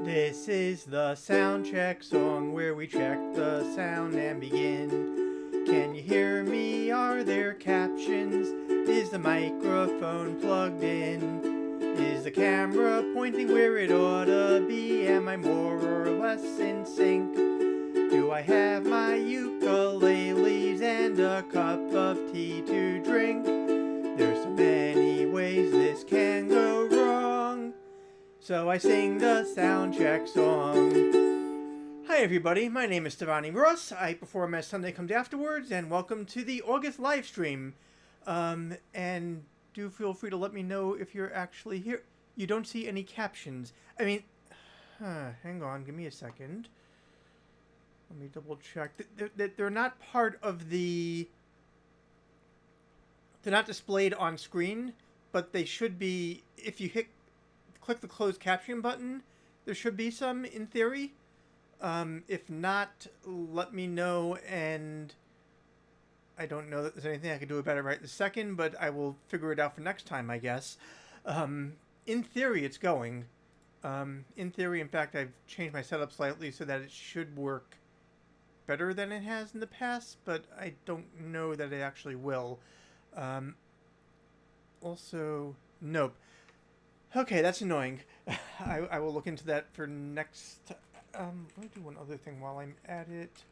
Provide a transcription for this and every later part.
This is the sound check song where we check the sound and begin. Can you hear me? Are there captions? Is the microphone plugged in? Is the camera pointing where it ought to be? Am I more or less in sync? Do I have my ukuleles and a cup of tea to drink? There's so many ways this can go wrong, so I sing the sound check song. Hi everybody, my name is Stevani Ross. I perform as Sunday Comes Afterwards, and welcome to the August live stream. And do feel free to let me know if you're actually here. You don't see any captions. I mean, hang on, give me a second. Let me double check. They're not part of the... They're not displayed on screen, but they should be. If you click the closed caption button, there should be some in theory. If not, let me know, and I don't know that there's anything I can do about it right this second, but I will figure it out for next time, I guess. In theory, it's going. In theory, in fact, I've changed my setup slightly so that it should work better than it has in the past, but I don't know that it actually will. Also, nope. Okay, that's annoying. I will look into that for next... let me do one other thing while I'm at it.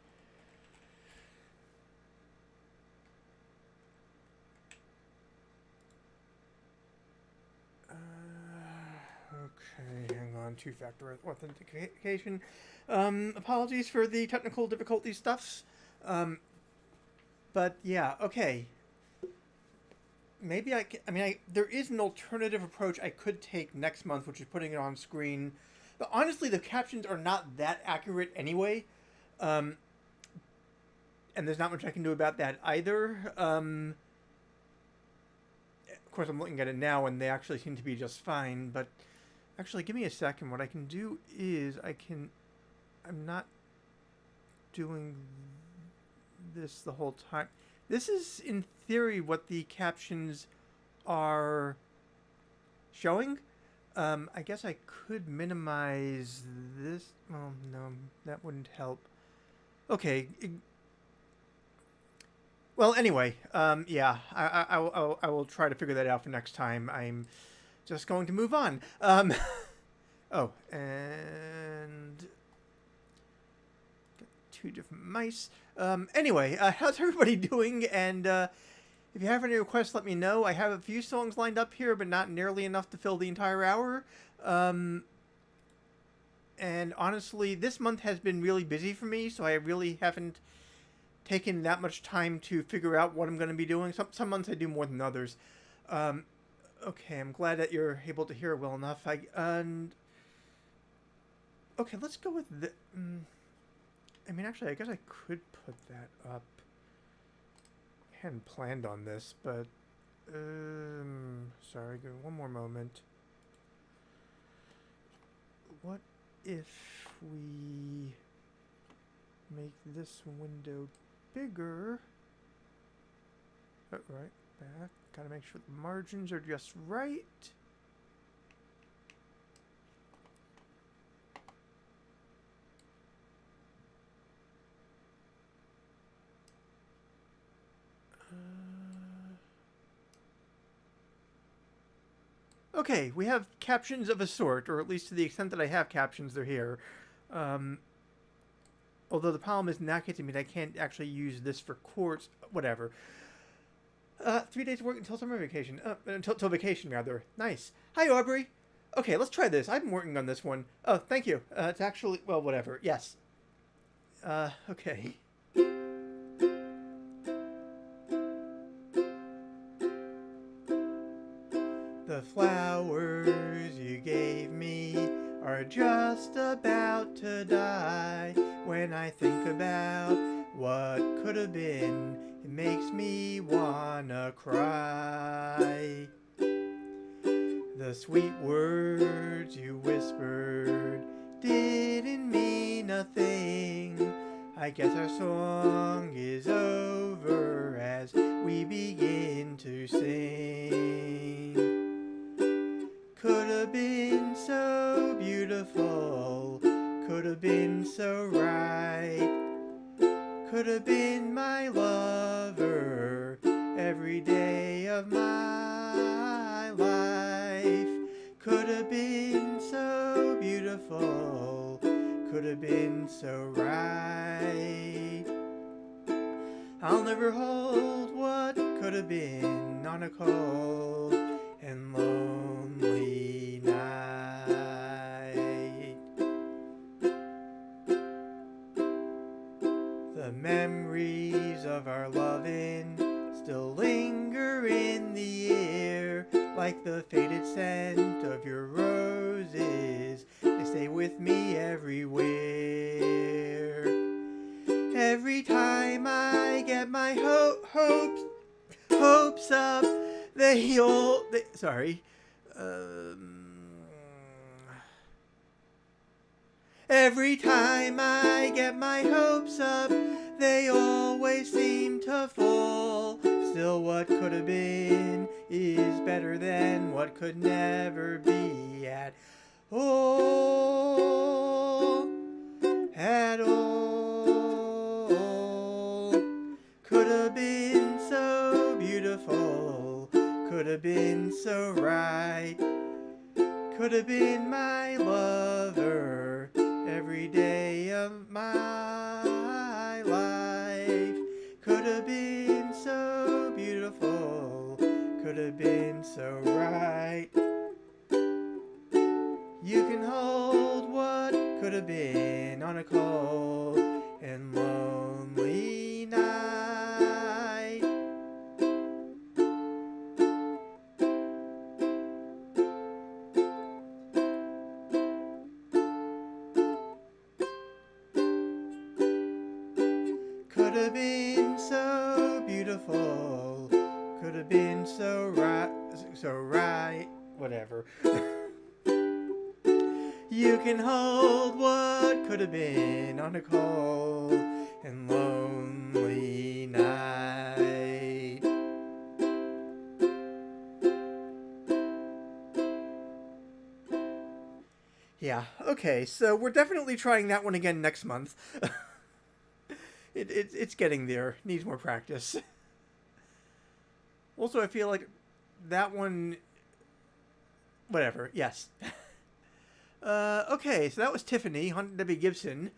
Okay, hang on. Two-factor authentication. Apologies for the technical difficulty stuffs. But yeah, okay. Maybe there is an alternative approach I could take next month, which is putting it on screen. But honestly, the captions are not that accurate anyway. And there's not much I can do about that either. Of course, I'm looking at it now, and they actually seem to be just fine. But actually, give me a second. What I can do is I'm not doing this the whole time. This is, in theory, what the captions are showing. I guess I could minimize this. Oh, no, that wouldn't help. Okay. Well, anyway, yeah, I will try to figure that out for next time. I'm just going to move on. Oh, and... two different mice. Anyway, how's everybody doing? And if you have any requests, let me know. I have a few songs lined up here, but not nearly enough to fill the entire hour. And honestly, this month has been really busy for me, so I really haven't taken that much time to figure out what I'm going to be doing. Some months I do more than others. Okay, I'm glad that you're able to hear well enough. Okay, let's go with the... I mean, actually, I guess I could put that up. I hadn't planned on this, but... sorry, give me one more moment. What if we make this window bigger? Oh, right, back. Gotta make sure the margins are just right. Okay, we have captions of a sort, or at least to the extent that I have captions, they're here. Although the problem is, in that case, I mean, I can't actually use this for chords. Whatever. 3 days of work until summer vacation. Until vacation, rather. Nice. Hi, Aubrey. Okay, let's try this. I've been working on this one. Oh, thank you. It's actually... Well, whatever. Yes. Okay. The flowers you gave me are just about to die. When I think about what could have been, it makes me wanna cry. The sweet words you whispered didn't mean a thing. I guess our song is over as we begin to sing. Could have been so beautiful been so right. Could have been my lover every day of my life. Could have been so beautiful. Could have been so right. I'll never hold what could have been on a cold and lonely night. The memories of our loving still linger in the air, like the faded scent of your roses. They stay with me everywhere. Every time I get my hopes up, Every time I get my hopes up, they always seem to fall. Still, what could have been is better than what could never be at all. At all. Could have been so beautiful. Could have been so right. Could have been my lover every day of my life. Could have been so beautiful. Could have been so right. You can hold what could have been on a cold and lonely night. Could have been so beautiful. Could have been so right, whatever. You can hold what could have been on a cold and lonely night. Yeah, okay, so we're definitely trying that one again next month. It's getting there. Needs more practice. Also, I feel like that one... Whatever, yes. Okay, so that was Tiffany, Hunt Debbie Gibson.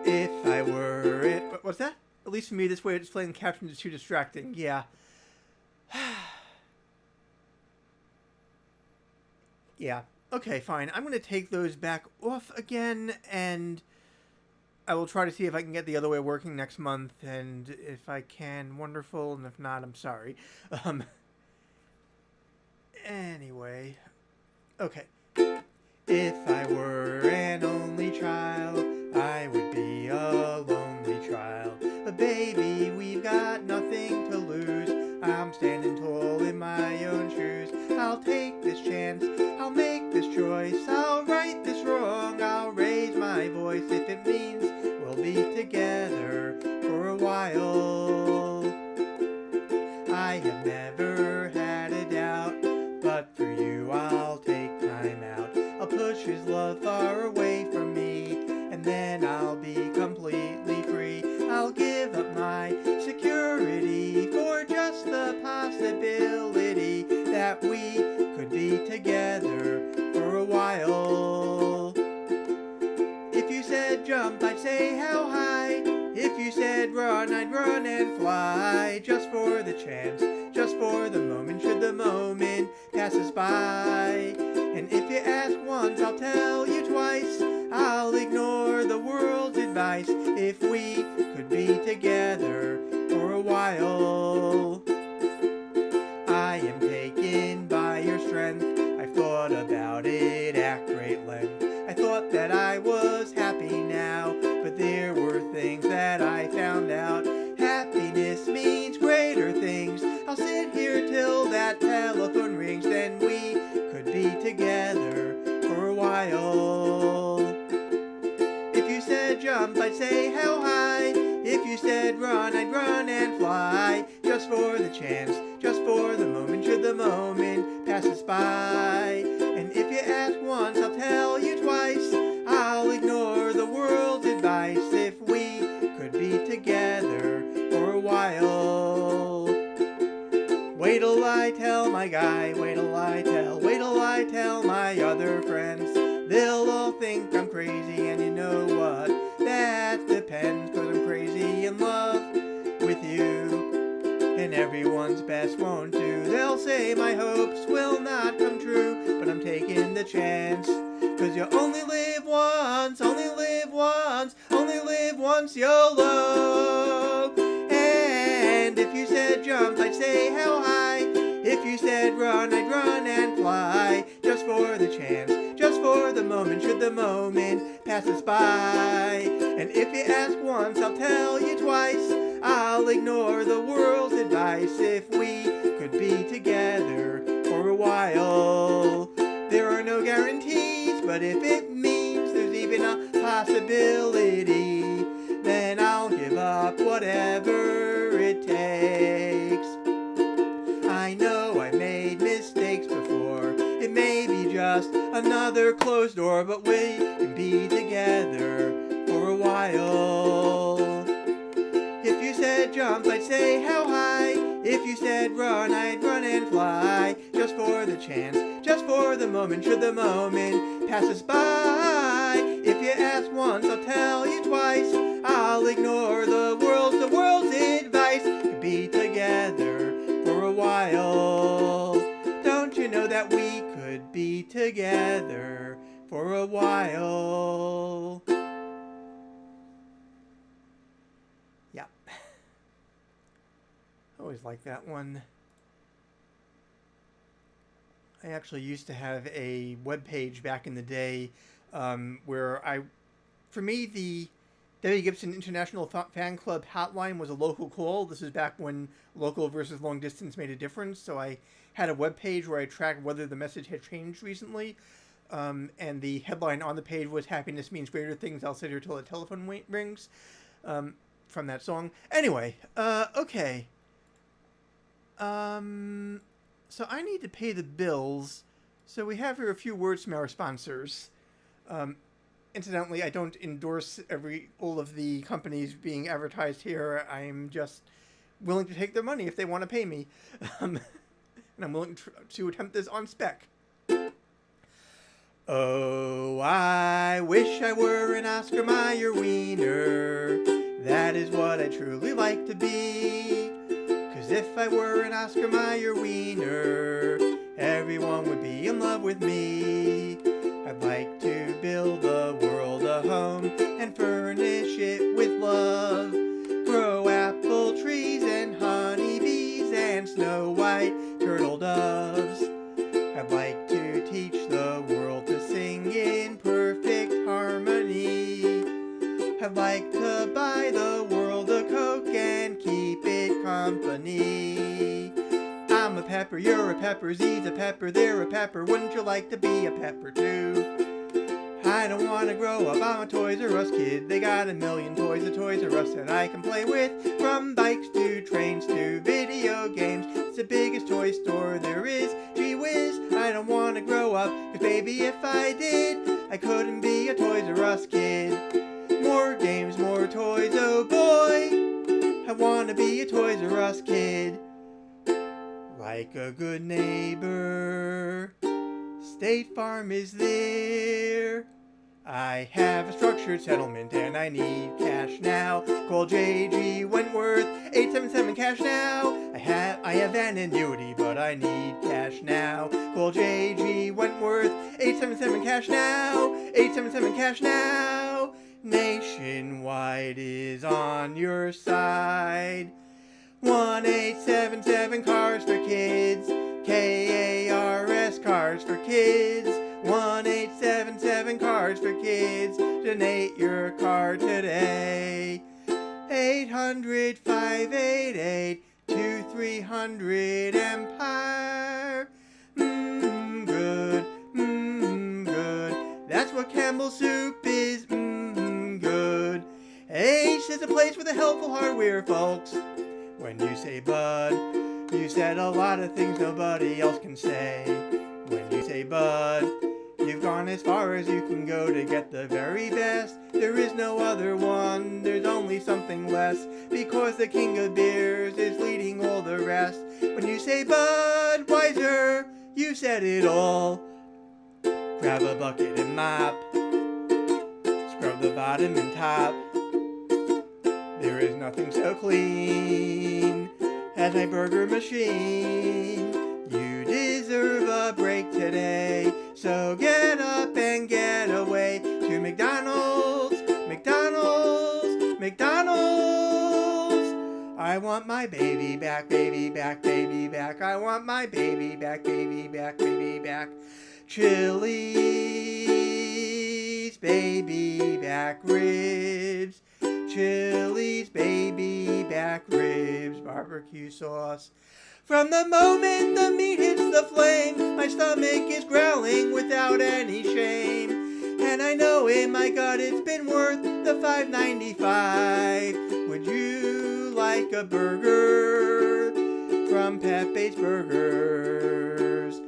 If I were it... What's that? At least for me, this way it's playing the captions is too distracting. Yeah. Yeah. Okay, fine. I'm going to take those back off again, and I will try to see if I can get the other way working next month, and if I can, wonderful, and if not, I'm sorry. Anyway. Okay. If I were an only child, I would be a lonely child. But baby, we've got nothing to lose. I'm standing tall in my own shoes. I'll take this chance, I'll make this choice. I'll right this wrong, I'll raise my voice. If it means we'll be together for a while. I have never had a doubt, but for you I'll take time out. I'll push his love far away from me, and then I'll be completely free. I'll give up my security for just the possibility that we could be together for a while. If you said jump, I'd say how high. If you said run, I'd run and fly. Just for the chance, just for the moment, should the moment pass us by. And if you ask once, I'll tell you twice. I'll ignore the world's advice. If we could be together for a while. I am taken by your strength. I've thought about it at great length. I thought that I was happy now, but there were things that I found out. Happiness means greater things. I'll sit here till that telephone rings, then we could be together for a while. If you said jump, I'd say how high. If you said run, I'd run and fly. Just for the chance, just for the moment, should the moment pass us by. And if you ask once, I'll tell you twice. I'll ignore the world's advice if we could be together for a while. Wait till I tell my guy, wait till I tell my other friends. They'll all think I'm crazy, and you know what? That depends, 'cause I'm crazy in love with you. And everyone's best won't do. They'll say my hopes will not come true, but I'm taking the chance. 'Cause you only live once, only live once, only live once, YOLO. And if you said jump, I'd say how high. If you said run, I'd run and fly. Just for the chance, just for the moment, should the moment pass us by. And if you ask once, I'll tell you twice. I'll ignore the world's advice if we could be together for a while. There are no guarantees, but if it means there's even a possibility, then I'll give up whatever it takes. I know I've made mistakes before. It may be just another closed door, but we can be together for a while. If you said jump, I'd say how high. If you said run, I'd run and fly. Just for the chance, just for the moment, should the moment pass us by. If you ask once, I'll tell you twice. I'll ignore the world's advice. Could be together for a while. Don't you know that we could be together for a while? Yeah. I always like that one. I actually used to have a web page back in the day where for me, the Debbie Gibson International Fan Club hotline was a local call. This is back when local versus long distance made a difference. So I had a web page where I tracked whether the message had changed recently. And the headline on the page was "Happiness means greater things. I'll sit here till the telephone rings." From that song. Anyway, okay. So I need to pay the bills. So we have here a few words from our sponsors. Incidentally, I don't endorse all of the companies being advertised here. I'm just willing to take their money if they want to pay me. And I'm willing to attempt this on spec. Oh, I wish I were an Oscar Mayer wiener. That is what I truly like to be. 'Cause if I were an Oscar Mayer wiener, everyone would be in love with me. I'd like to build the world a home and furnish it with love. Grow apple trees and honeybees and snow white turtle doves. I'd like to teach the world to sing in perfect harmony. I'd like to buy the world a Coke and keep it company. I'm a pepper, you're a pepper, Z's a pepper, they're a pepper. Wouldn't you like to be a pepper too? I don't want to grow up, I'm a Toys R Us kid. They got a million toys at Toys R Us that I can play with. From bikes to trains to video games. It's the biggest toy store there is. Gee whiz, I don't want to grow up, 'cause baby if I did, I couldn't be a Toys R Us kid. More games, more toys, oh boy, I want to be a Toys R Us kid. Like a good neighbor, State Farm is there. I have a structured settlement and I need cash now. Call JG Wentworth, 877 cash now. I have an annuity, but I need cash now. Call JG Wentworth, 877 cash now. 877 cash now. Nationwide is on your side. 1877 Cars for Kids. KARS Cars for Kids. 1877 Cars for Kids. Donate your card today. 800-588-2300 Empire. Good. Good. That's what Campbell Soup is. Good. Ace is a place with a helpful hardware, folks. When you say bud, you said a lot of things nobody else can say. When you say bud, You've gone as far as you can go to get the very best. There is no other one, there's only something less, because the king of beers is leading all the rest. When you say Budweiser, you said it all. Grab a bucket and mop, scrub the bottom and top. There is nothing so clean as my burger machine. You deserve a break today, so get up and get away to McDonald's, McDonald's, McDonald's. I want my baby back, baby back, baby back. I want my baby back, baby back, baby back. Chili's baby back ribs. Chili's baby back ribs, barbecue sauce. From the moment the meat hits the flame, my stomach is growling without any shame. And I know in my gut it's been worth the $5.95. Would you like a burger from Pepe's Burgers?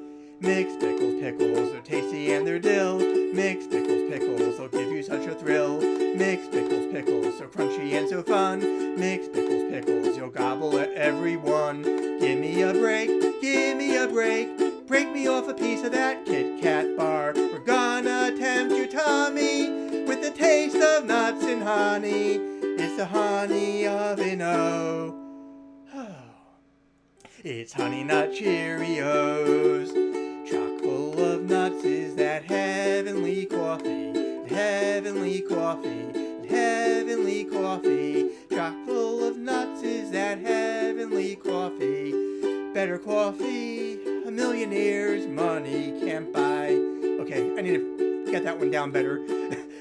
Mixed pickles are tasty and they're dill. Mixed pickles, they'll give you such a thrill. Mixed pickles, so crunchy and so fun. Mixed pickles, you'll gobble at every one. Give me a break, give me a break. Break me off a piece of that Kit Kat bar. We're gonna tempt your tummy with the taste of nuts and honey. It's the honey oven, oh. It's Honey Nut Cheerios. Chock full of nuts is that heavenly coffee. Heavenly coffee. Heavenly coffee. Chock full of nuts is that heavenly coffee. Better coffee, a millionaire's money can't buy. Okay, I need to get that one down better.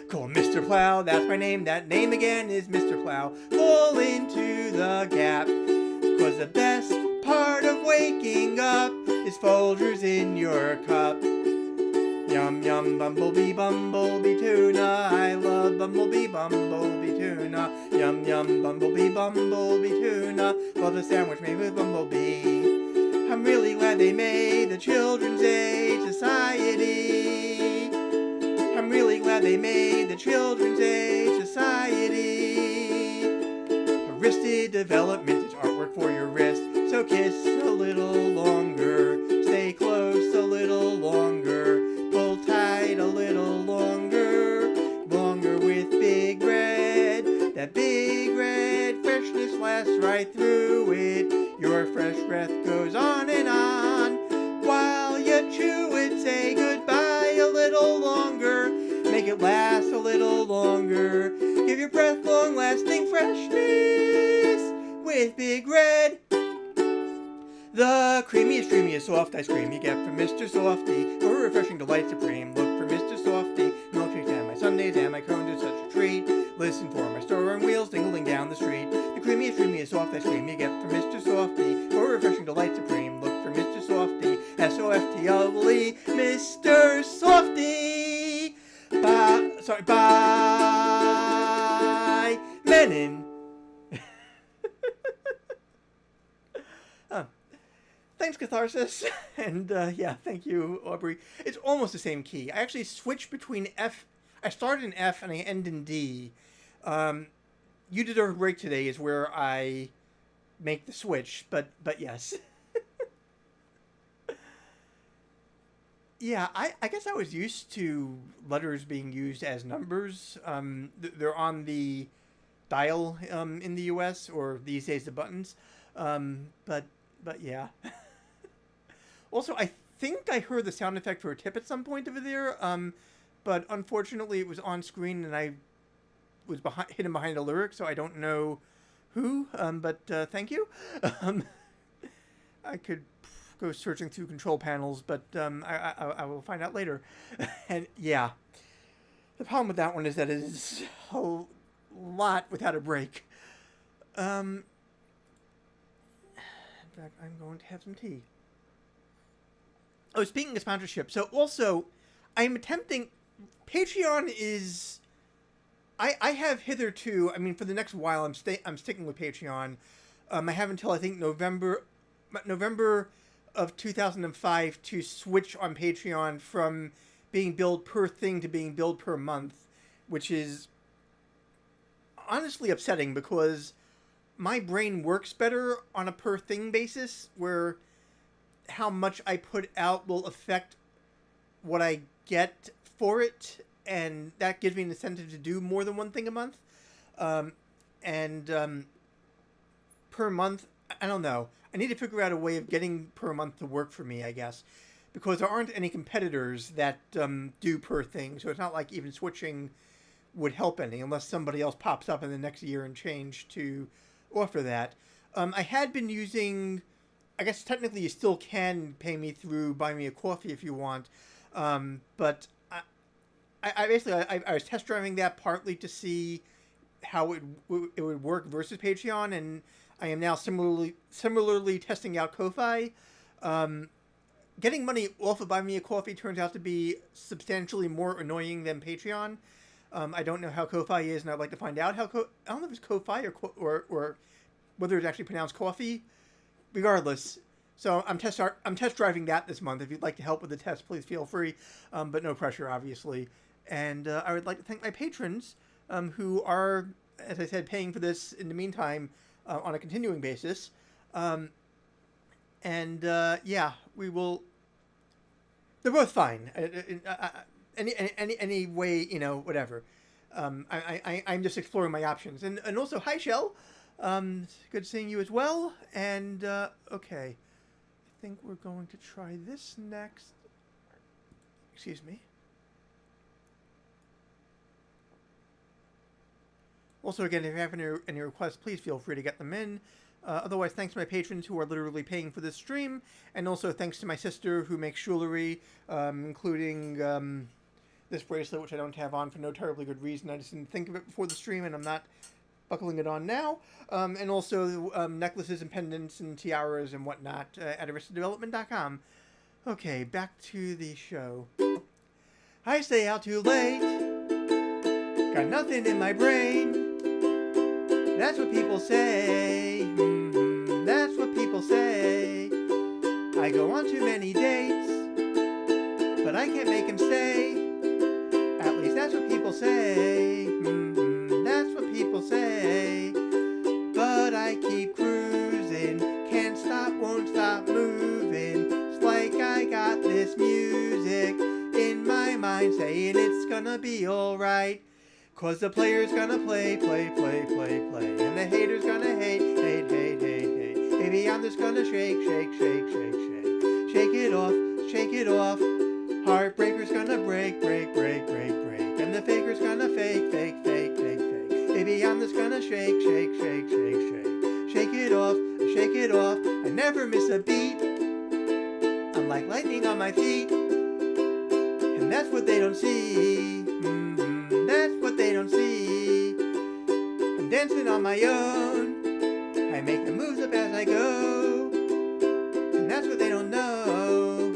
Call Mr. Plow, that's my name. That name again is Mr. Plow. Fall into the gap, 'cause the best part of waking up is Folgers in your cup. Yum yum bumblebee bumblebee tuna. I love bumblebee bumblebee tuna. Yum yum bumblebee bumblebee tuna. Love a sandwich made with bumblebee. I'm really glad they made the Children's Aid Society. I'm really glad they made the Children's Aid Society. Wristed development is artwork for your wrist. So kiss a little longer. Stay close a little longer. Pull tight a little longer. Longer with Big Red. That Big Red freshness lasts right through it. Your fresh breath goes on and on. While you chew it, say goodbye a little longer. Make it last a little longer. Give your breath long-lasting freshness with Big Red. The creamiest, dreamiest soft ice cream you get from Mr. Softy. For a refreshing delight supreme, look for Mr. Softy. Milkshakes and my sundaes and my cones are such a treat. Listen for my store on wheels dingling down the street. The creamiest, dreamiest soft ice cream you get from Mr. Softy. For a refreshing delight supreme, look for Mr. Softy. S-O-F-T-L-E, Mr. Softy. Bye, Menin. Thanks, Catharsis. And yeah, thank you, Aubrey. It's almost the same key. I actually switched between F. I started in F and I end in D. You Deserve a Break Today is where I make the switch, but yes. Yeah, I guess I was used to letters being used as numbers. They're on the dial in the US, or these days the buttons. But yeah. Also, I think I heard the sound effect for a tip at some point over there, but unfortunately it was on screen and I was hidden behind a lyric, so I don't know who, but thank you. I could go searching through control panels, but I will find out later. And yeah, the problem with that one is that it is a lot without a break. In fact, I'm going to have some tea. Oh, speaking of sponsorship, so also, I'm attempting... Patreon is... I have hitherto... I mean, for the next while, I'm sticking with Patreon. I have until, I think, November of 2005 to switch on Patreon from being billed per thing to being billed per month, which is honestly upsetting because my brain works better on a per thing basis where how much I put out will affect what I get for it, and that gives me an incentive to do more than one thing a month. And per month, I don't know. I need to figure out a way of getting per month to work for me, I guess, because there aren't any competitors that do per thing, so it's not like even switching would help any unless somebody else pops up in the next year and change to offer that. I had been using, I guess technically you still can pay me through Buy Me a Coffee if you want, but I basically I was test driving that partly to see how it would work versus Patreon, and I am now similarly testing out Ko-Fi. Getting money off of Buy Me a Coffee turns out to be substantially more annoying than Patreon. I don't know how Ko-Fi is, and I'd like to find out how I don't know if it's Ko-Fi or whether it's actually pronounced coffee. Regardless, so I'm test driving that this month. If you'd like to help with the test, please feel free, but no pressure, obviously. And I would like to thank my patrons, who are, as I said, paying for this in the meantime on a continuing basis. Yeah, we will. They're both fine. Any way, whatever. I'm just exploring my options. And also, hi, Shell. Good seeing you as well. And, okay. I think we're going to try this next. Excuse me. Also, again, if you have any requests, please feel free to get them in. Otherwise, thanks to my patrons who are literally paying for this stream. And also thanks to my sister who makes jewelry, including this bracelet, which I don't have on for no terribly good reason. I just didn't think of it before the stream, and I'm not buckling it on now. And also necklaces and pendants and tiaras and whatnot at aristadevelopment.com. Okay, back to the show. I stay out too late. Got nothing in my brain. That's what people say. That's what people say. I go on too many dates, but I can't make them stay. At least that's what people say. That's what people say. But I keep cruising, can't stop, won't stop moving. It's like I got this music in my mind saying it's gonna be alright. 'Cause the player's gonna play, play, play, play, play. And the hater's gonna hate, hate, hate, hate, hate. Baby, I'm just gonna shake, shake, shake, shake, shake. Shake it off, shake it off. Heartbreaker's gonna break, break, break, break, break. And the faker's gonna fake, fake, fake, fake, fake. Baby, I'm just gonna shake, shake, shake, shake, shake. Shake it off, shake it off. I never miss a beat. I'm like lightning on my feet. And that's what they don't see. That's what they don't see. I'm dancing on my own. I make the moves up as I go. And that's what they don't know.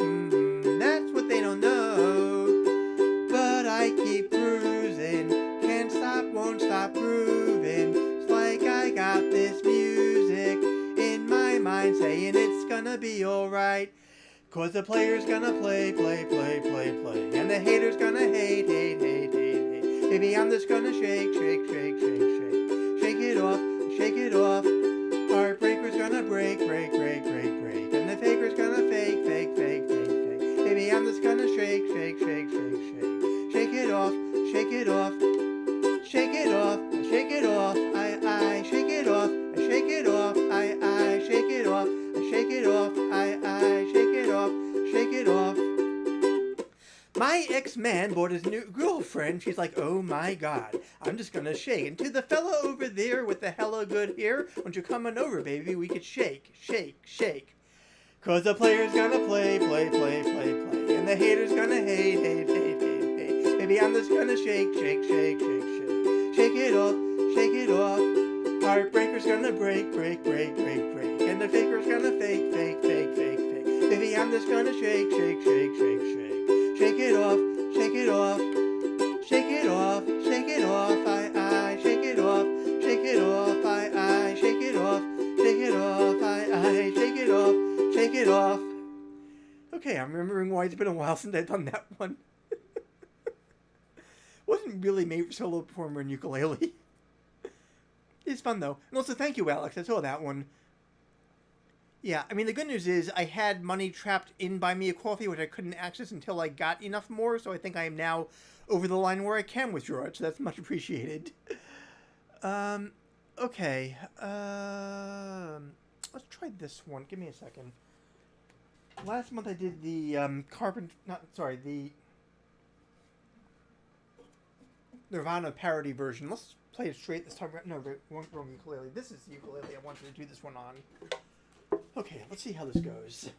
That's what they don't know. But I keep cruising. Can't stop, won't stop grooving. It's like I got this music in my mind saying it's gonna be alright. 'Cause the player's gonna play, play, play, play, play. And the hater's gonna hate, hate, hate, hate, hate. Baby, I'm just gonna shake, shake, shake, shake, shake. Shake it off, shake it off. Heartbreaker's gonna break, break, break, break, break. And the faker's gonna fake, fake, fake, fake, fake. Baby, I'm just gonna shake, shake, shake, shake, shake. Shake it off, shake it off. Shake it off, shake it off. I shake it off, I shake it off. I shake it off, I shake it off. I shake it off, shake it off. My ex-man bought his new girlfriend. She's like, oh my god, I'm just gonna shake. And to the fella over there with the hella good hair, won't you come on over, baby? We could shake, shake, shake. 'Cause the player's gonna play, play, play, play, play. And the hater's gonna hate, hate, hate, hate, hate. Baby, I'm just gonna shake, shake, shake, shake, shake. Shake it off, shake it off. Heartbreaker's gonna break, break, break, break, break. And the faker's gonna fake, fake, fake, fake, fake. Baby, I'm just gonna shake, shake, shake, shake, shake. Shake it off, shake it off. Shake it off, shake it off. I shake it off, shake it off. I shake it off, shake it off. I shake it off, shake it off. Okay, I'm remembering why it's been a while since I've done that one. Wasn't really made for solo performer and ukulele. It's fun, though. And also, thank you, Alex. I saw that one. Yeah, I mean, the good news is I had money trapped in Buy Me a Coffee, which I couldn't access until I got enough more, so I think I am now over the line where I can withdraw it, so that's much appreciated. Okay. Let's try this one. Give me a second. Last month I did the, the Nirvana parody version. Let's play it straight this time. No, wrong ukulele. This is the ukulele I wanted to do this one on. Okay, let's see how this goes.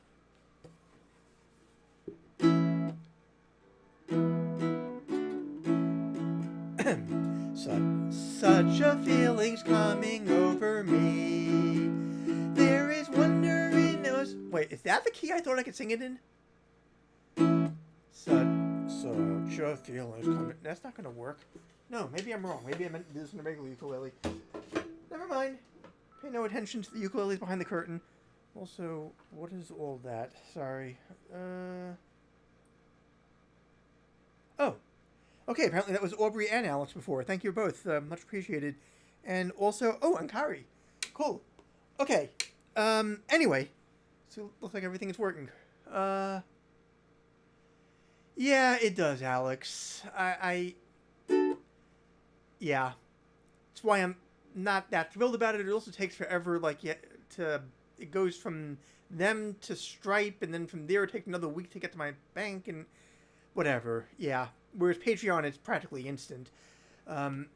Such a feeling's coming over me. There is wonder in us. Wait, is that the key I thought I could sing it in? Such a feeling's coming. That's not gonna work. No, maybe I'm wrong. Maybe I meant to do this in a regular ukulele. Never mind. Pay no attention to the ukuleles behind the curtain. Also, what is all that? Sorry. Oh. Okay, apparently that was Aubrey and Alex before. Thank you both. Much appreciated. And also... Oh, and Kari. Cool. Okay. Anyway. So, looks like everything is working. Yeah, it does, Alex. Yeah. That's why I'm not that thrilled about it. It also takes forever, it goes from them to Stripe, and then from there it takes another week to get to my bank, and whatever. Yeah. Whereas Patreon is practically instant. And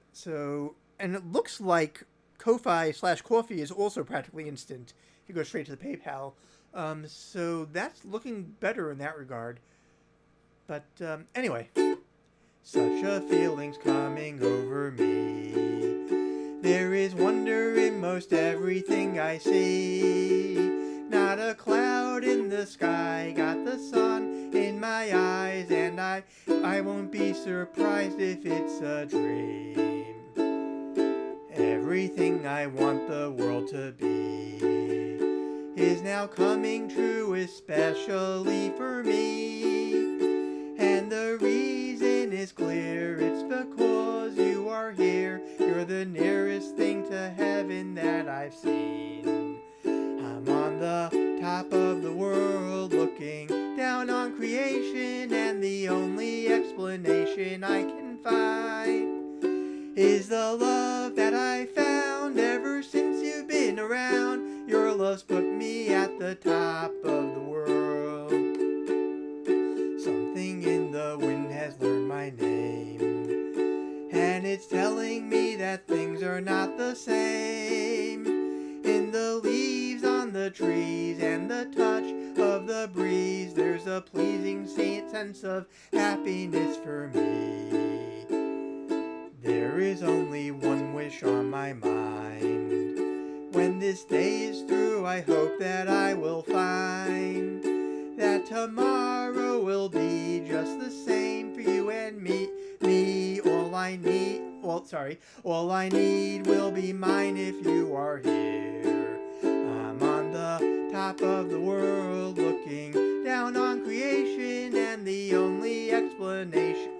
it looks like Ko-Fi/Coffee is also practically instant. You go straight to the PayPal. So that's looking better in that regard. But anyway. Such a feeling's coming over me. There is wonder in most everything I see. Not a cloud in the sky, got the sun in my eyes, and I won't be surprised if it's a dream. Everything I want the world to be is now coming true, especially for me. And the reason is clear, it's because you are here. You're the nearest thing to heaven that I've seen. I'm on the top of the world looking down on creation, and the only explanation I can find is the love that I found ever since you've been around. Your love's put me at the top of the world. Something in the wind has learned my name, and it's telling me that things are not the same. In the leaves on the trees and the touch of the breeze, there's a pleasing sense of happiness for me. There is only one wish on my mind. When this day is through, I hope that I will find that tomorrow will be just the same for you and me. All I need will be mine if you are here. I'm on the top of the world looking down on creation, and the only explanation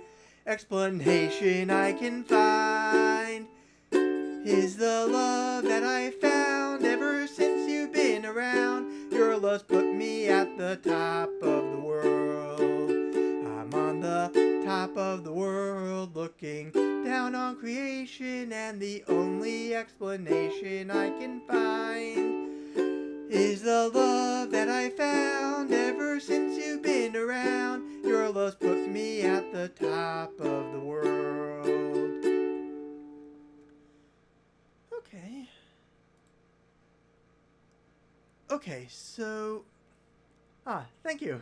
I can find is the love that I found ever since you've been around. Your love's put me at the top of the world. I'm on the top of the world looking down on creation, and the only explanation I can find is the love that I found ever since you've been around. Your love's put me at the top of the world. Okay. Okay, so... thank you.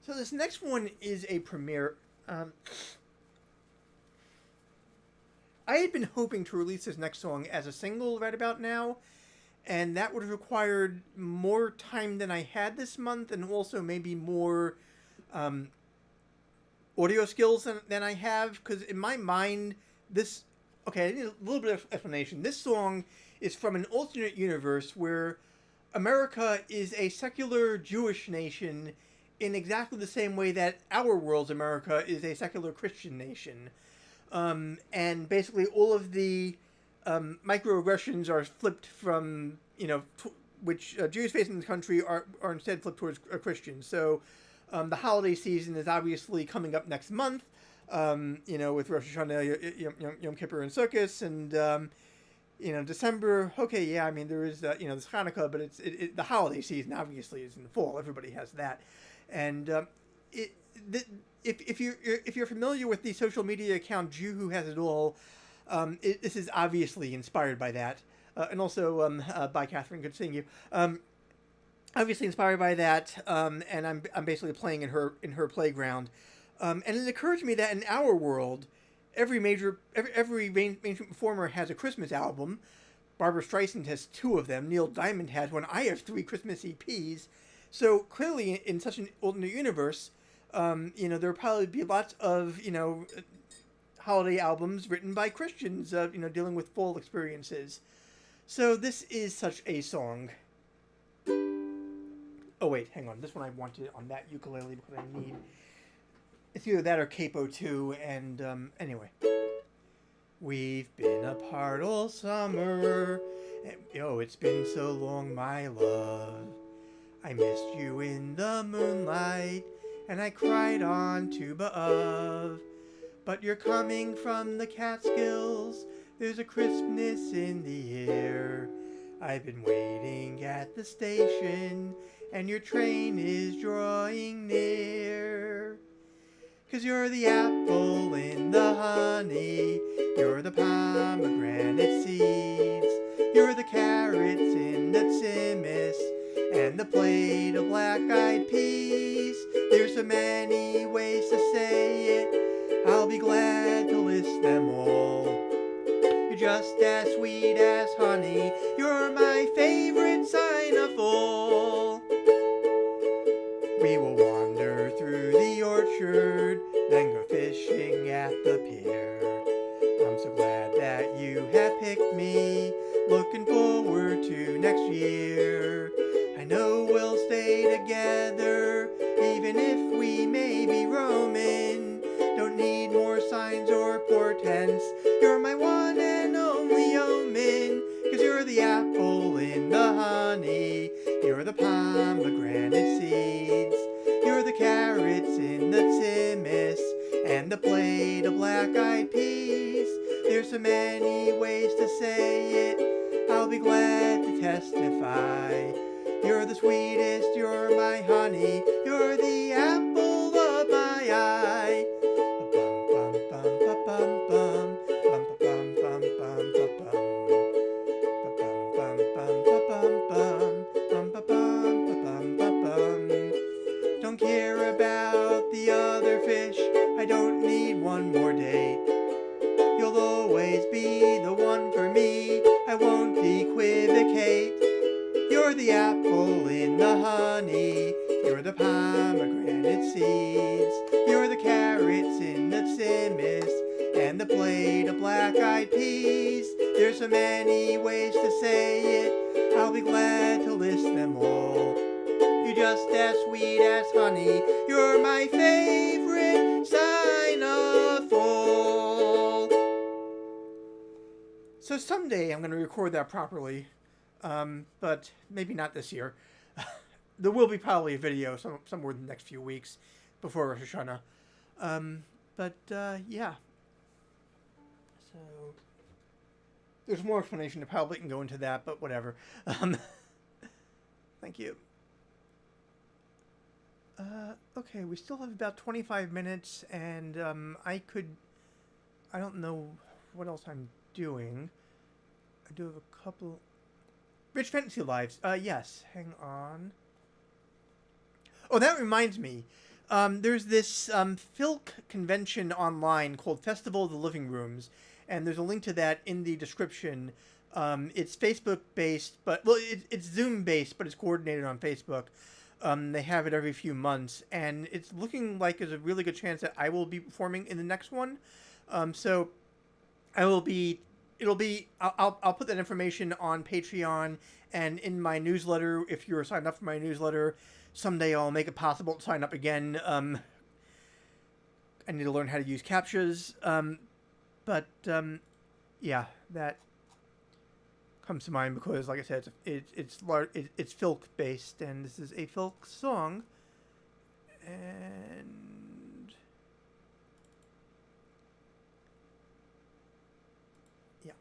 So this next one is a premiere. I had been hoping to release this next song as a single right about now, and that would have required more time than I had this month, and also maybe more audio skills than I have, because in my mind, this... Okay, I need a little bit of explanation. This song is from an alternate universe where America is a secular Jewish nation in exactly the same way that our world's America is a secular Christian nation. And basically all of the microaggressions are flipped from, which Jews face in the country are instead flipped towards Christians. So the holiday season is obviously coming up next month, with Rosh Hashanah, Yom Kippur, and Sukkot, and December. Okay, yeah, I mean there is this Hanukkah, but it's the holiday season obviously is in the fall. Everybody has that, and if you're familiar with the social media account Jew Who Has It All, this is obviously inspired by that, and also by Catherine. Good seeing you. Obviously inspired by that, and I'm basically playing in her playground, and it occurred to me that in our world, every mainstream performer has a Christmas album. Barbra Streisand has 2 of them. Neil Diamond has one. I have 3 Christmas EPs. So clearly, in such an alternate universe, there'll probably be lots of holiday albums written by Christians, dealing with fall experiences. So this is such a song. Oh wait, hang on. This one I wanted on that ukulele because I need. It's either that or Capo 2, and anyway. We've been apart all summer, and it's been so long, my love. I missed you in the moonlight, and I cried on tuba of. But you're coming from the Catskills, there's a crispness in the air. I've been waiting at the station, and your train is drawing near. 'Cause you're the apple in the honey, you're the pomegranate seeds, you're the carrots in the tzimmis, and the plate of black-eyed peas. There's so many ways to say it, I'll be glad to list them all. You're just as sweet as honey, you're my favorite sign of fall. We will wander through the orchard, then go fishing at the pier. I'm so glad that you have picked me, looking forward to next year. I know we'll stay together, even if we may be roaming. Don't need more signs or portents, you're my one and only omen. 'Cause you're the apple in the honey, you're the pomegranate seeds, you're the carrots in the tzimmis, and the plate of black-eyed peas. There's so many ways to say it, I'll be glad to testify. You're the sweetest, you're my honey, you're the apple of my eye. Bum bum bum bum bum bum bum bum bum bum bum bum bum bum bum bum. Don't care about the other fish, I don't need one more date. You'll always be the one for me, I won't equivocate. You're the apple in the honey, you're the pomegranate seeds, you're the carrots in the tzimmis, and the plate of black-eyed peas. There's so many ways to say it, I'll be glad to list them all. You're just as sweet as honey, you're my favorite sign of fall. So someday I'm going to record that properly, but maybe not this year. There will be probably a video somewhere in the next few weeks before Rosh Hashanah. Yeah. So there's more explanation. I probably can go into that, but whatever. Thank you. Okay, we still have about 25 minutes, and I don't know what else I'm doing. I do have a couple... Rich Fantasy Lives. Yes, hang on. Oh, that reminds me. There's this Filk convention online called Festival of the Living Rooms, and there's a link to that in the description. It's Facebook-based, it's Zoom-based, but it's coordinated on Facebook. They have it every few months, and it's looking like there's a really good chance that I will be performing in the next one. So I will be it'll be. I'll put that information on Patreon and in my newsletter. If you're signed up for my newsletter, someday I'll make it possible to sign up again. I need to learn how to use captchas. Yeah, that comes to mind because, like I said, it's Filk based, and this is a Filk song. And yeah,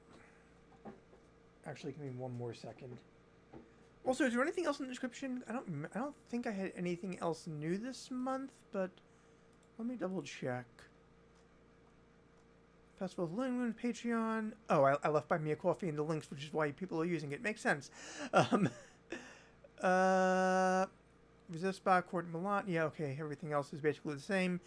actually, give me one more second. Also, is there anything else in the description? I don't think I had anything else new this month, but let me double check. Festival of Lingwood, Patreon. Oh, I left Buy Me a Coffee in the links, which is why people are using it. Makes sense. Resist by Court Milan. Yeah, okay. Everything else is basically the same.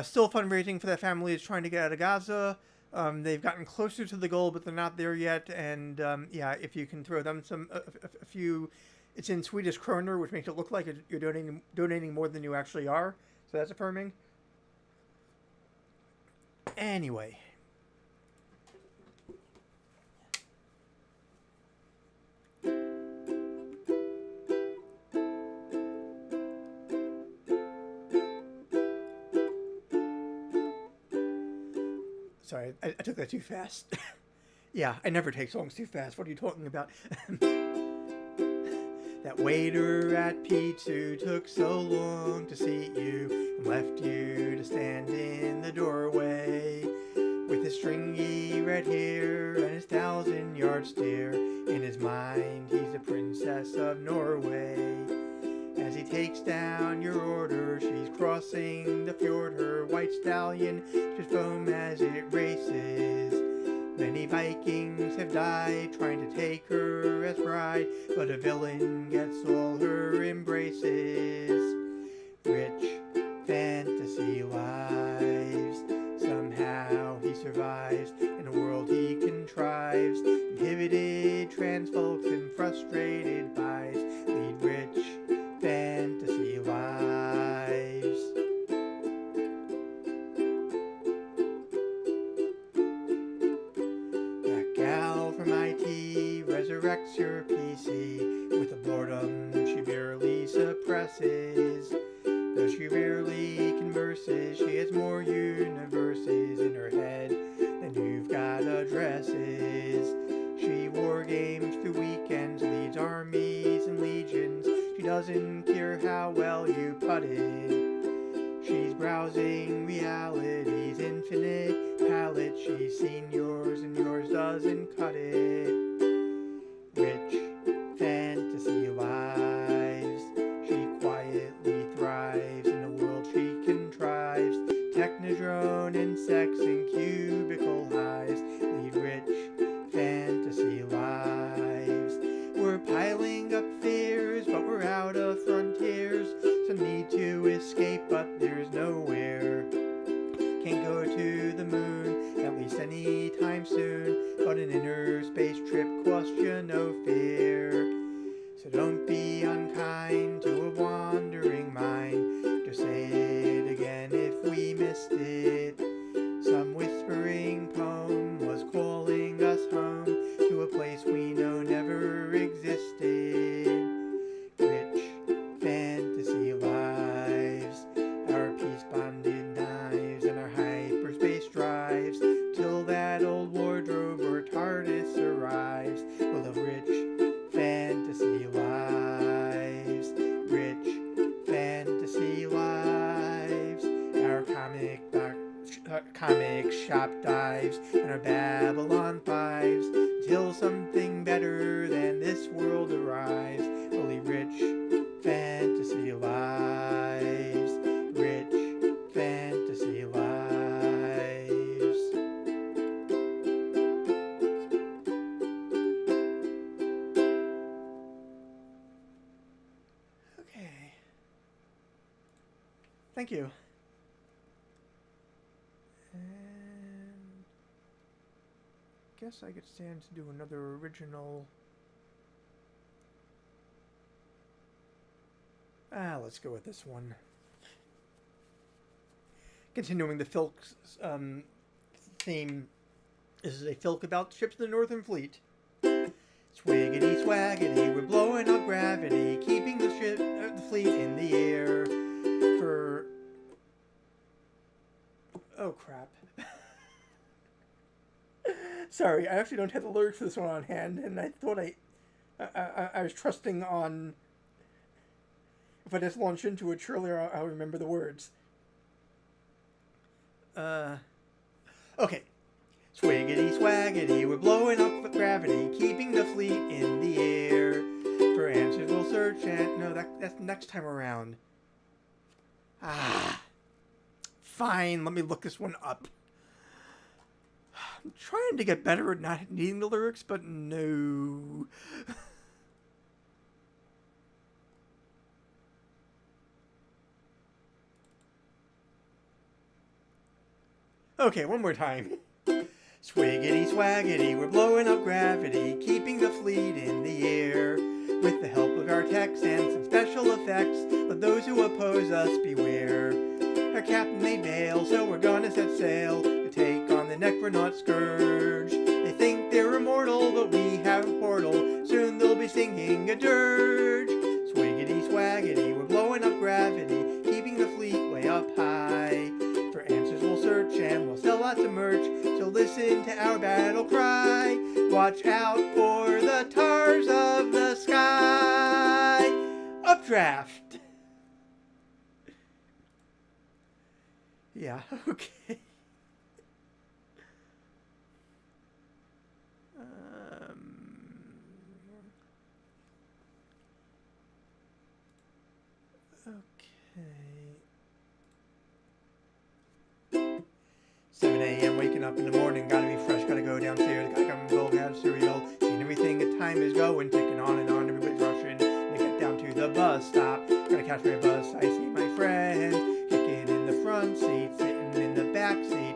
Still fundraising for that family is trying to get out of Gaza. They've gotten closer to the goal, but they're not there yet. And yeah, if you can throw them a few, it's in Swedish kroner, which makes it look like you're donating more than you actually are. So that's affirming. Anyway. Sorry, I took that too fast. Yeah, I never take songs too fast. What are you talking about? That waiter at P2 took so long to seat you and left you to stand in the doorway with his stringy red hair and his 1,000-yard stare. In his mind, he's a princess of Norway. As he takes down your order, she's crossing the fjord. Her white stallion should foam as it races. Many Vikings have died trying to take her as bride, but a villain gets all her embraces. Rich fantasy lives, somehow he survives in a world he contrives. Inhibited trans folks and frustrated buys lead rich fantasy lives. That gal from IT resurrects your PC with a boredom she barely suppresses. Though she rarely converses, she has more universes in her head than you've got addresses. She war games through weekends, leads armies and legions. She doesn't care how well you putted. She's browsing reality's infinite palette. She's seen yours and yours doesn't cut it. Rich fantasy lives. She quietly thrives in a world she contrives. Technodrone and sex and cubicle hives lead rich fantasy lives. We're piling up fears, but we're out of frontiers. Some need to escape, but there's nowhere. Can't go to the moon, at least anytime soon. But an inner space trip costs you no fear. So don't be unkind to a wandering mind. Just say it again if we missed it. Some whispering poem was calling us home to a place we know never existed. Rich fantasy lives, our peace-bonded knives and our hyperspace drives, till that old wardrobe or TARDIS arrives. Full of rich fantasy lives, rich fantasy lives. Our comic shop dives and our Babylon 5s till something better than this world arrives. Fully rich fantasy lives, rich fantasy lives. Okay. Thank you. And guess I could stand to do another original. Let's go with this one. Continuing the Filk theme This is a Filk about ships in the Northern Fleet. Swiggity swaggity, we're blowing up gravity, keeping the fleet in the air. For... Oh, crap. Sorry, I actually don't have the lyrics for this one on hand, and I thought I was trusting on... If I just launch into it, surely I'll remember the words. Okay. Swiggity swaggity, we're blowing up with gravity, keeping the fleet in the air. For answers we'll search and... No, that's next time around. Fine, let me look this one up. I'm trying to get better at not needing the lyrics, but no. Okay, one more time. Swiggity swaggity, we're blowing up gravity, keeping the fleet in the air. With the help of our techs and some special effects, let those who oppose us beware. Our captain may bail, so we're gonna set sail to take on the Necronaut Scourge. They think they're immortal, but we have a portal. Soon they'll be singing a dirge. Swiggity swaggity, we're blowing up gravity, keeping the fleet way up high. For answers we'll search and we'll sell lots of merch, so listen to our battle cry. Watch out for the tars of the sky. Updraft. Yeah, okay. Okay. 7 a.m. waking up in the morning, gotta be fresh, gotta go downstairs, gotta come and go have cereal, seeing everything, the time is going, ticking on and on, everybody's rushing, to get down to the bus stop, gotta catch my bus, I see my friends, kicking in the front seat, sitting in the back seat,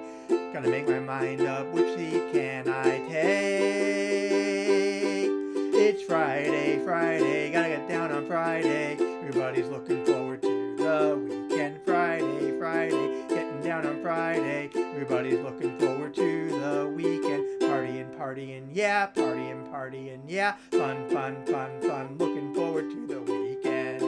gotta make my mind up, which seat can I take? It's Friday, Friday, gotta get down on Friday, everybody's looking forward to the weekend, Friday, Friday, getting down on Friday, everybody's looking forward to the weekend, partying, partying, yeah, partying, partying, yeah, fun, fun, fun, fun, looking forward to the weekend.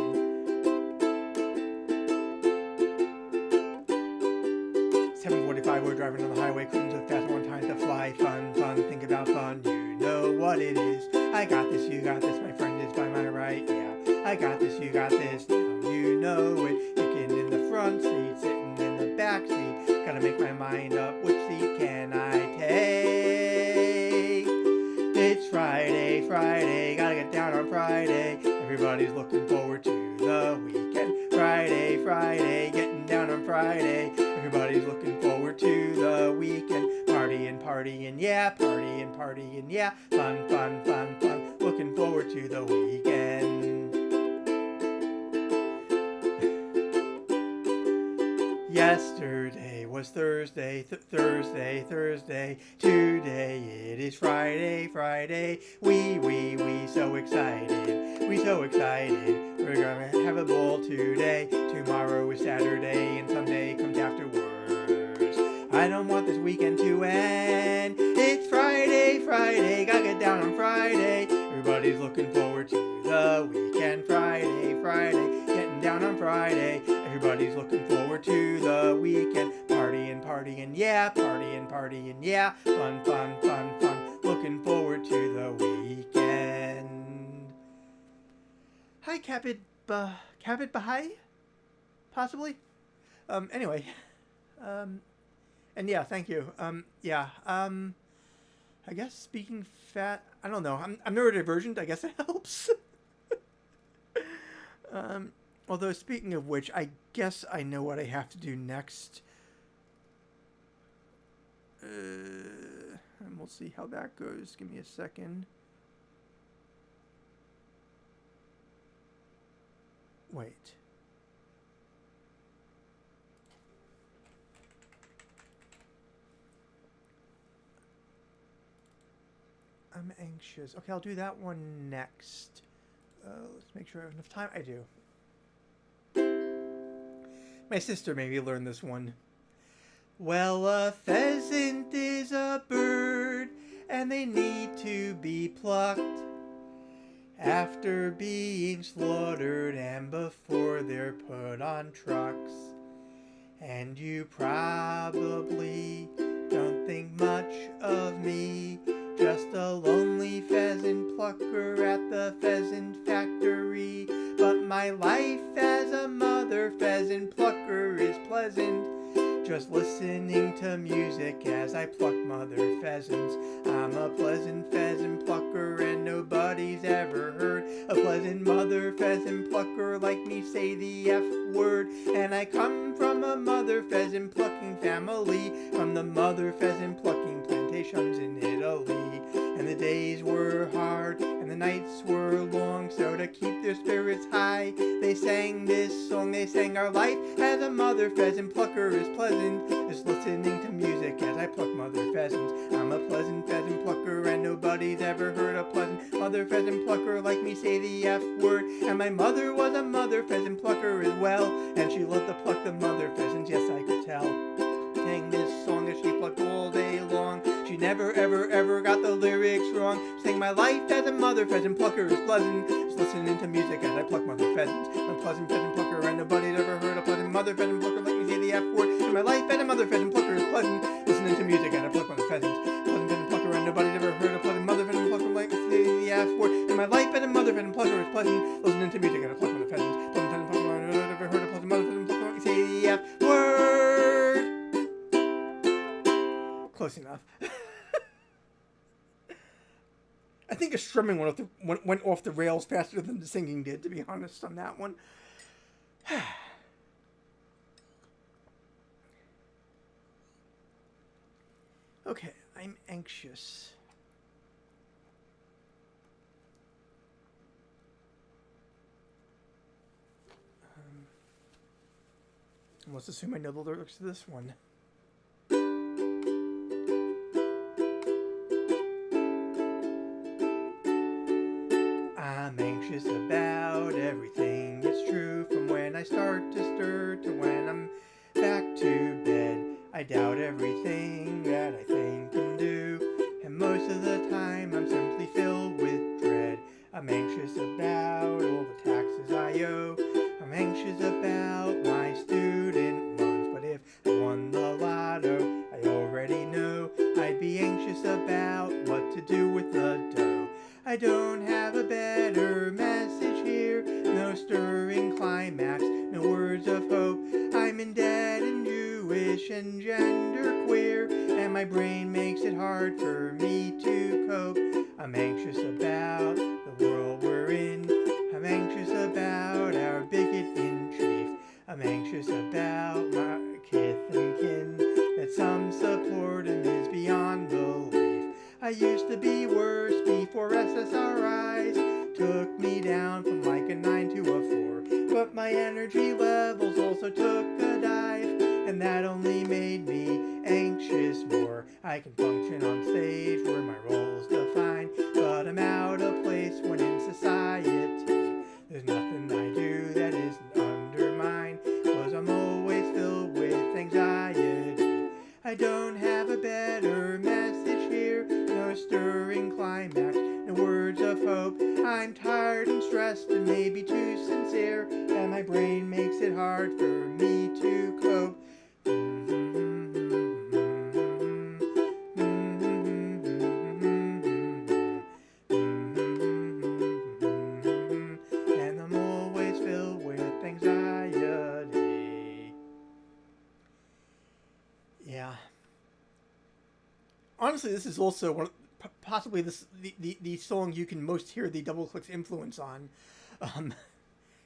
7:45, we're driving on the highway, cruising so fast, one time to fly, fun, fun, think about fun, you know what it is, I got this, you got this, my friend is by my right, yeah, I got this, you got this, now you know it, kicking in the front seat, sitting in the back seat, gotta make my mind up, which seat can I take? It's Friday, Friday, gotta get down on Friday, everybody's looking forward to the weekend, Friday, Friday, getting down on Friday, everybody's looking forward to the weekend, partying, partying, yeah, partying, partying, yeah, fun, fun, fun, fun, looking forward to the weekend. Yesterday was Thursday, Thursday, Thursday. Today it is Friday, Friday. We so excited. We so excited. We're gonna have a ball today. Tomorrow is Saturday and Sunday comes afterwards. I don't want this weekend to end. It's Friday, Friday. Gotta get down on Friday. Everybody's looking forward to the weekend. Friday, Friday. Getting down on Friday. Everybody's looking forward to the weekend. Partying, partying, yeah. Partying, partying, yeah. Fun, fun, fun, fun. Looking forward to the weekend. Hi, Capid Bahai? Possibly? Anyway. And yeah, thank you. I guess speaking fat, I don't know. I'm neurodivergent. I guess it helps. Although, speaking of which, I guess I know what I have to do next. And we'll see how that goes. Give me a second. Wait. I'm anxious. Okay, I'll do that one next. Let's make sure I have enough time. I do. My sister made me learn this one. Well, a pheasant is a bird, and they need to be plucked after being slaughtered and before they're put on trucks. And you probably don't think much of me, just a lonely pheasant plucker at the pheasant factory. But my life as a mother pheasant plucker is pleasant, just listening to music as I pluck mother pheasants. I'm a pleasant pheasant plucker, and nobody's ever heard a pleasant mother pheasant plucker like me say the F word. And I come from a mother pheasant plucking family, from the mother pheasant plucking plantations in Italy. And the days were hard and the nights were long, so to keep their spirits high they sang this song. They sang, our life as a mother pheasant plucker is pleasant, just listening to music as I pluck mother pheasants. I'm a pleasant pheasant plucker, and nobody's ever heard a pleasant mother pheasant plucker like me say the F word. And my mother was a mother pheasant plucker as well, and she loved to pluck the mother pheasants, yes I could tell. Sang this song as she plucked all day long. She never ever got the lyrics wrong. She sang, my life as a mother pheasant plucker is pleasant, just listening to music as I pluck mother pheasants. I'm a pleasant pheasant plucker, and nobody's ever heard a pleasant mother pheasant plucker like me say the F word. And my life as a mother pheasant plucker is pleasant, listening to music as I pluck mother pheasants. Pleasant pheasant plucker, and nobody's ever heard a pleasant mother pheasant plucker like me say the F word. And my life as a mother pheasant plucker is pleasant, listening to music as I pluck mother pheasants. Pleasant pheasant plucker, and nobody's ever heard a pleasant mother pheasant plucker like me say the F word. Close enough. I think the strumming went off the rails faster than the singing did, to be honest, on that one. Okay, I'm anxious. Let's assume I know the lyrics to this one. I'm anxious about everything, it's true, from when I start to stir to when I'm back to bed. I doubt everything that I think and do, and most of the time I'm simply filled with dread. I'm anxious about all the taxes I owe, I'm anxious about my student loans, but if I won the lotto, I already know I'd be anxious about what to do with the dough. I don't have a better message here, no stirring climax, no words of hope. I'm in debt and Jewish and genderqueer, and my brain makes it hard for me to cope. I'm anxious about the world we're in, I'm anxious about our bigot in chief. I'm anxious about my kith and kin, that some support him is beyond belief. I used to be worse before SSRIs took me down from like a 9 to a 4. But my energy levels also took a dive, and that only made me anxious more. I can function on stage where my role's defined, but I'm out of place when in society. There's nothing I do that isn't undermined, 'cause I'm always filled with anxiety. I don't have a better message here, no stirring climax, no words of hope. I'm tired and stressed and maybe too sincere, and my brain makes it hard for me to cope. And I'm always filled with anxiety. Yeah. Honestly, this is also one of, possibly the song you can most hear the Double Click's influence on, at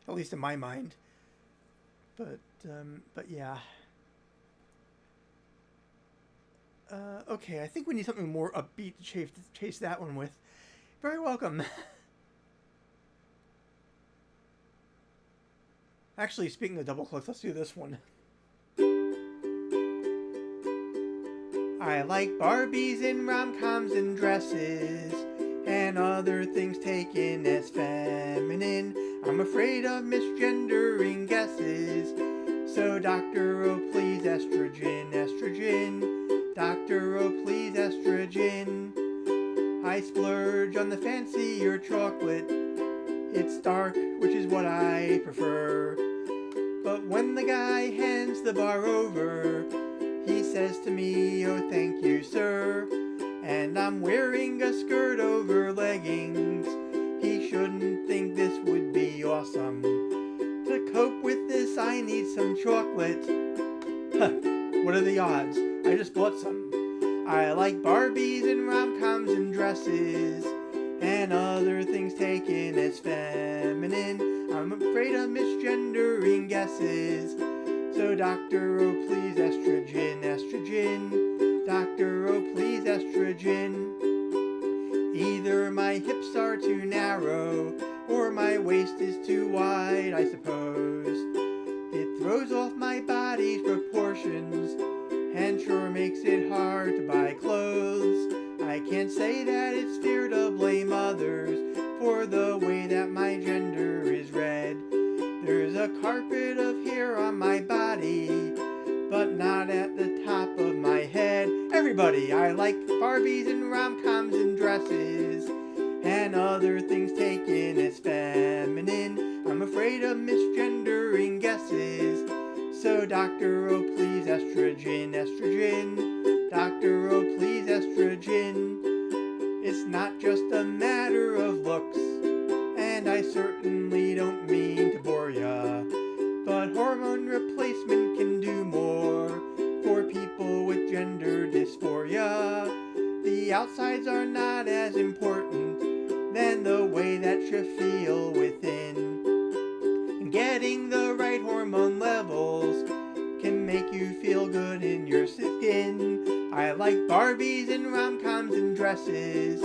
least in my mind. But yeah. Okay, I think we need something more upbeat to chase that one with. Very welcome. Actually, speaking of double clicks, let's do this one. I like Barbies and rom-coms and dresses, and other things taken as feminine. I'm afraid of misgendering guesses, so doctor, oh please, estrogen, estrogen. estrogen. Doctor, oh please, estrogen. I splurge on the fancier chocolate. It's dark, which is what I prefer. But when the guy hands the bar over, he says to me, oh thank you, sir. And I'm wearing a skirt over leggings. He shouldn't think this would be awesome. To cope with this, I need some chocolate. What are the odds? I just bought some. I like Barbies and rom-coms and dresses, and other things taken as feminine. I'm afraid of misgendering guesses. So doctor, oh please, estrogen, estrogen. Doctor, oh please, estrogen. Either my hips are too narrow, or my waist is too wide, I suppose. It throws off my body's proportions, and sure makes it hard to buy clothes. I can't say that it's fair to blame others for the way that my gender is read. There's a carpet of hair on my body, but not at the top of my head. Everybody, I like Barbies and rom-coms and dresses, and other things taken as feminine. I'm afraid of misgendering guesses. So doctor, oh please, estrogen, estrogen. Doctor, oh please, estrogen. It's not just a matter of looks, and I certainly don't mean to bore ya, but hormone replacement can do more for people with gender dysphoria. The outsides are not as important than the way that you feel within. And getting the right hormone levels can make you feel good in your skin. I like Barbies and rom-coms and dresses,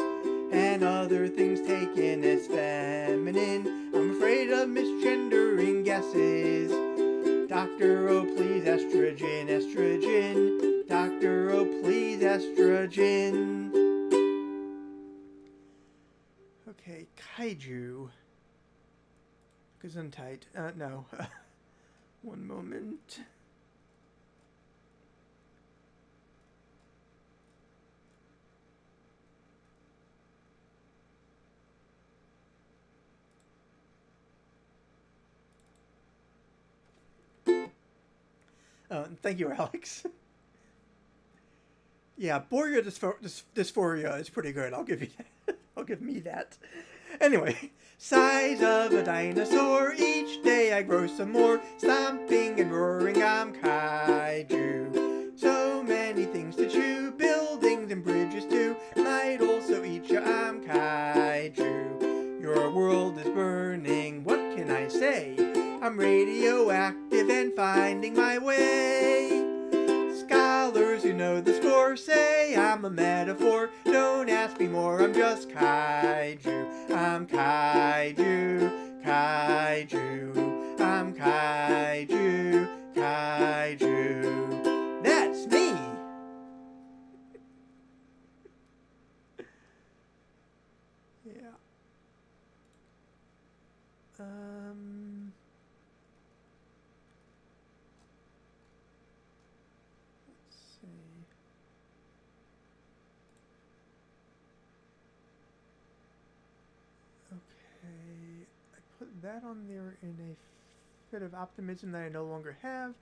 and other things taken as feminine. I'm afraid of misgendering guesses. Doctor, oh please, estrogen, estrogen. Doctor, oh please, estrogen. Okay, Kaiju. Gesundheit. No. One moment. Thank you, Alex. Yeah, Borgia dysphoria is pretty good. I'll give you that. I'll give me that. Anyway, size of a dinosaur. Each day I grow some more. Stomping and roaring, I'm Kaiju. So many things to chew. Buildings and bridges too. Might also eat you, I'm Kaiju. Your world is burning. What can I say? I'm radioactive and finding my way. Scholars who know the score say I'm a metaphor. Don't ask me more, I'm just Kaiju. I'm Kaiju, Kaiju. I'm Kaiju, Kaiju. That's me! Yeah. That on there in a fit of optimism that I no longer have.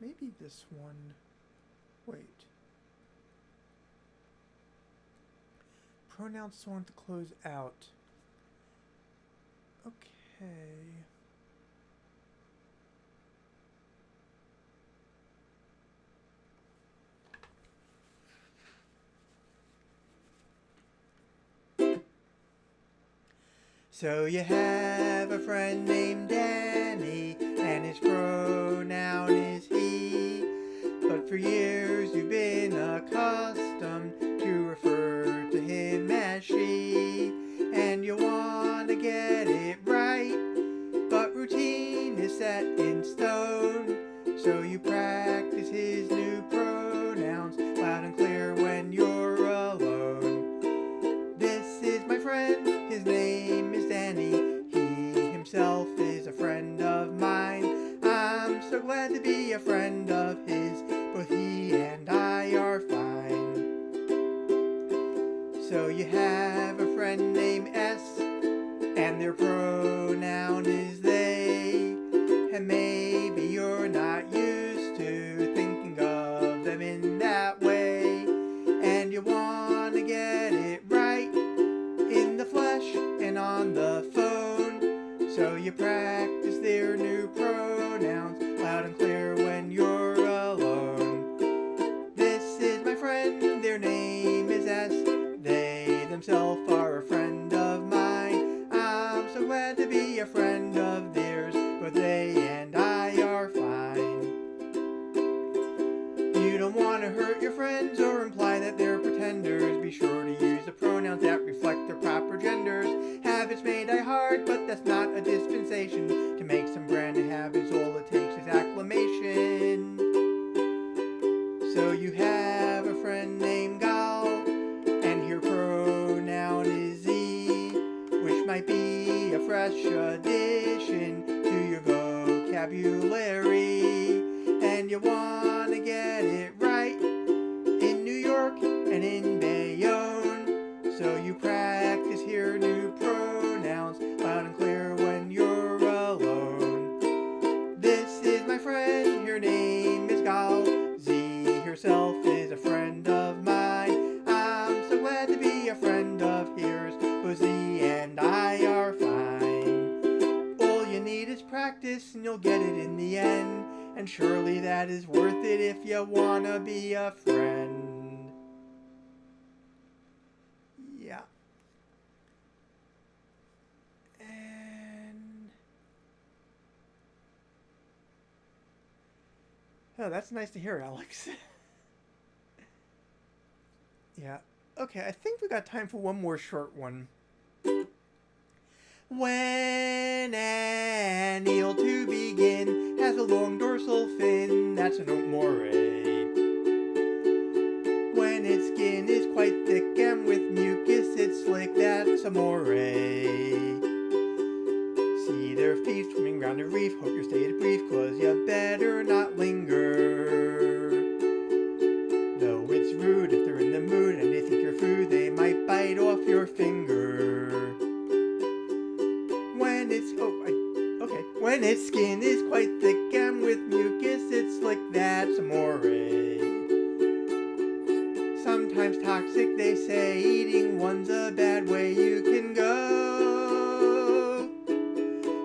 Maybe this one. Wait. Pronouns Song to close out. Okay. So you have a friend named Danny, and his pronoun is he. But for years you've been accustomed to refer to him as she. And you want to get it right, but routine is set in stone. So you practice his new pronouns loud and clear when you're alone. This is my friend, his name is Danny. He himself is a friend of mine. I'm so glad to be a friend of his. So you have a friend named S, and their pronoun is they. And maybe you're not used to thinking of them in that way. And you want to get it right in the flesh and on the phone. So you practice their new pronouns loud and clear when you're alone. This is my friend, their name is S. They themselves are a friend of mine. I'm so glad to be a friend of theirs. But they and I are fine. You don't want to hurt your friends or imply that they're pretenders. Be sure to use the pronouns that reflect their proper genders. Habits may die hard, but that's not a dispensation. To make some brand new habits, all it takes is acclamation. So you have a friend named Gal, and your pronoun is Z, which might be a fresh addition to your vocabulary. And you want to get it right in New York and in Bayonne. So you practice here new pronouns loud and clear when you're alone. This is my friend, her name is Gal. Z herself is a friend of mine. I'm so glad to be a friend of hers, but Z and I are fine. All you need is practice and you'll get it in the end. And surely that is worth it if you wanna be a friend. Yeah. And oh, that's nice to hear, Alex. Yeah. Okay, I think we got time for one more short one. When an eel to begin has a long dorsal fin, that's an Moray. When its skin is quite thick and with mucus it's slick, that's a Moray. See their feet swimming round a reef, hope your stay is brief, 'cause you better not linger. Though it's rude if they're in the mood and they think you're food, they might bite off your finger. When its skin is quite thick and with mucus it's slick, that's a Moray. Sometimes toxic, they say, eating one's a bad way you can go.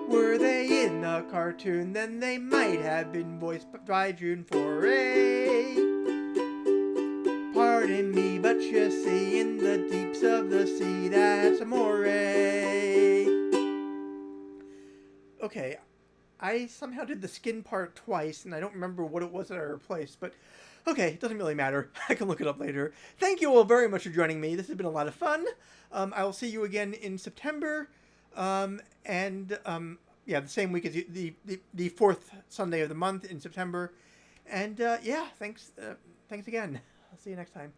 Were they in a cartoon, then they might have been voiced by June Foray. Pardon me, but you see, in the deeps of the sea, that's a Moray. Okay, I somehow did the skin part twice, and I don't remember what it was that I replaced, but okay, it doesn't really matter. I can look it up later. Thank you all very much for joining me. This has been a lot of fun. I will see you again in September, yeah, the same week as the fourth Sunday of the month in September. And yeah, thanks again. I'll see you next time.